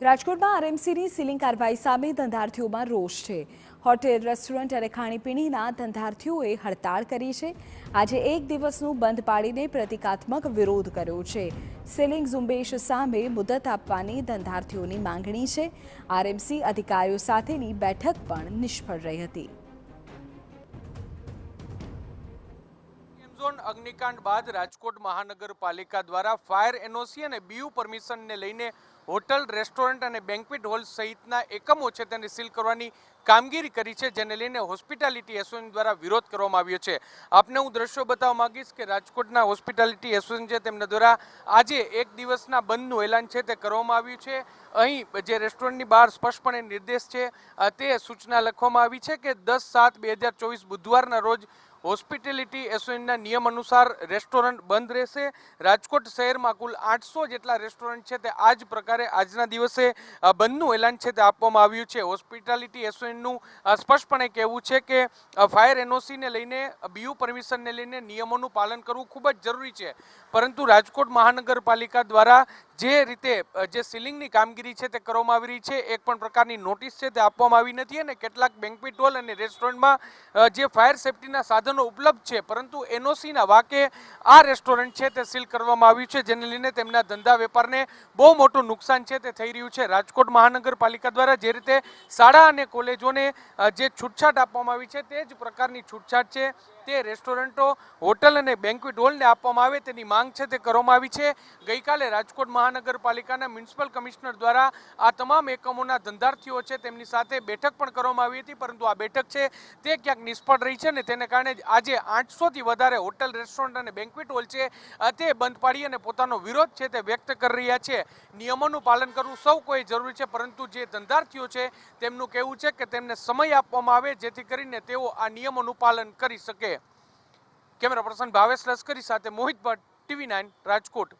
રાજકોટમાં આરએમસીની સીલિંગ કાર્યવાહી સામે ધંધાર્થીઓમાં રોષ છે। હોટેલ, રેસ્ટોરન્ટ અને ખાણીપીણીના ધંધાર્થીઓએ હડતાળ કરી છે। આજે એક દિવસનું બંધ પાડીને પ્રતિકાત્મક વિરોધ કર્યો છે। સીલિંગ ઝુંબેશ સામે મુદત આપવાની ધંધાર્થીઓની માંગણી છે। આરએમસી અધિકારીઓ સાથેની બેઠક પણ નિષ્ફળ રહી હતી। અગ્નિકાંડ બાદ રાજકોટ મહાનગરપાલિકા દ્વારા ફાયર એનઓસી અને બીયુ પરમિશનને લઈને હોટલ, રેસ્ટોરન્ટ અને બેન્ક્વેટ હોલ સહિતના એકમો છે તેને સીલ કરવાની કામગીરી કરી છે, જેને લઈને હોસ્પિટાલિટી એસોસિએશન દ્વારા વિરોધ કરવામાં આવ્યો છે। આપને હું દ્રશ્યો બતાવવા માંગીશ કે રાજકોટના હોસ્પિટાલિટી એસોસિએશન છે તેમના દ્વારા આજે એક દિવસના બંધનું એલાન છે તે કરવામાં આવ્યું છે। અહીં જે રેસ્ટોરન્ટની બહાર સ્પષ્ટપણે નિર્દેશ છે તે સૂચના લખવામાં આવી છે કે 10/7/2024 બુધવારના રોજ હોસ્પિટાલિટી એસોસિએશનના નિયમ અનુસાર રેસ્ટોરન્ટ બંધ રહેશે। રાજકોટ શહેરમાં કુલ 800 જેટલા રેસ્ટોરન્ટ છે તે આ જ પ્રકારે આજના દિવસે બંધનું એલાન છે તે આપવામાં આવ્યું છે। હોસ્પિટાલિટી એસોસિએશનનું સ્પષ્ટપણે કહેવું છે કે ફાયર એનઓસીને લઈને, બીયુ પરમિશનને લઈને નિયમોનું પાલન કરવું ખૂબ જ જરૂરી છે, પરંતુ રાજકોટ મહાનગરપાલિકા દ્વારા જે રીતે જે સીલિંગની કામગીરી છે તે કરવામાં આવી રહી છે, એક પણ પ્રકારની નોટિસ છે તે આપવામાં આવી નથી અને કેટલાક બેન્ક્વેટ હોલ અને રેસ્ટોરન્ટમાં જે ફાયર સેફટીના સાધનો ઉપલબ્ધ છે, પરંતુ એનઓસીના વાકે આ રેસ્ટોરન્ટ છે તે સીલ કરવામાં આવ્યું છે, જેને લઈને તેમના ધંધા વેપારને બહુ મોટું નુકસાન છે તે થઈ રહ્યું છે। રાજકોટ મહાનગરપાલિકા દ્વારા જે રીતે શાળા અને કોલેજોને જે છૂટછાટ આપવામાં આવી છે તે જ પ્રકારની છૂટછાટ છે તે રેસ્ટોરન્ટો, હોટલ અને બેન્ક્વેટ હોલને આપવામાં આવે તેની માંગ છે તે કરવામાં આવી છે। ગઈકાલે રાજકોટ મહાનગરપાલિકાના મ્યુનિસિપલ કમિશનર દ્વારા આ તમામ એકમોના ધંધાર્થીઓ છે તેમની સાથે બેઠક પણ કરવામાં આવી હતી, પરંતુ આ બેઠક છે તે ક્યાંક નિષ્ફળ રહી છે ને તેને કારણે આજે 800થી વધારે હોટલ, રેસ્ટોરન્ટ અને બેન્ક્વેટ હોલ છે તે બંધ પાડી અને પોતાનો વિરોધ છે તે વ્યક્ત કરી રહ્યા છે। નિયમોનું પાલન કરવું સૌ કોઈ જરૂરી છે, પરંતુ જે ધંધાર્થીઓ છે તેમનું કહેવું છે કે તેમને સમય આપવામાં આવે જેથી કરીને તેઓ આ નિયમોનું પાલન કરી શકે। કેમેરા પર્સન ભાવેશ લશ્કરી સાથે મોહિત ભટ્ટ, TV9 રાજકોટ।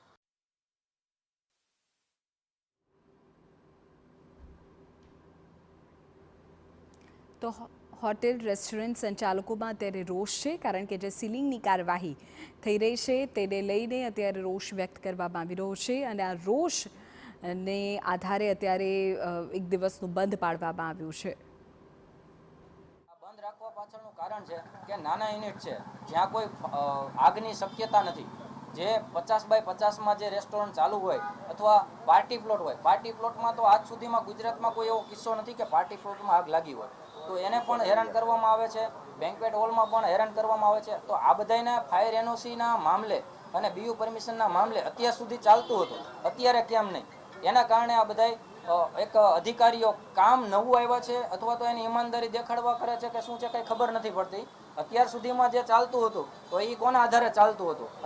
તો હોટેલ, રેસ્ટોરન્ટ સંચાલકોમાં અત્યારે રોષ છે, કારણ કે જે સીલિંગની કાર્યવાહી થઈ રહી છે તેને લઈને અત્યારે રોષ વ્યક્ત કરવામાં આવી રહ્યો છે અને આ રોષને આધારે અત્યારે એક દિવસનું બંધ પાડવામાં આવ્યું છે। બંધ રાખવા પાછળનું કારણ છે કે નાના યુનિટ છે જ્યાં કોઈ આગની શક્યતા નથી। જે 50/50માં જે રેસ્ટોરન્ટ ચાલુ હોય અથવા પાર્ટી પ્લોટ હોય, પાર્ટી પ્લોટમાં તો આજ સુધીમાં ગુજરાતમાં કોઈ એવો કિસ્સો નથી કે પાર્ટી પ્લોટમાં આગ લાગી હોય, તો એને પણ હેરાન કરવામાં આવે છે। બેન્ક્વેટ હોલમાં પણ હેરાન કરવામાં આવે છે। તો આ બધાના ફાયર એનઓસીના મામલે અને બીયુ પરમિશનના મામલે અત્યાર સુધી ચાલતું હતું, અત્યારે કેમ નહીં, એના કારણે આ બધા એક અધિકારીઓ કામ નવું આવ્યા છે અથવા તો એની ઈમાનદારી દેખાડવા કરે છે કે શું છે કંઈ ખબર નથી પડતી। અત્યાર સુધીમાં જે ચાલતું હતું તો એ કોના આધારે ચાલતું હતું?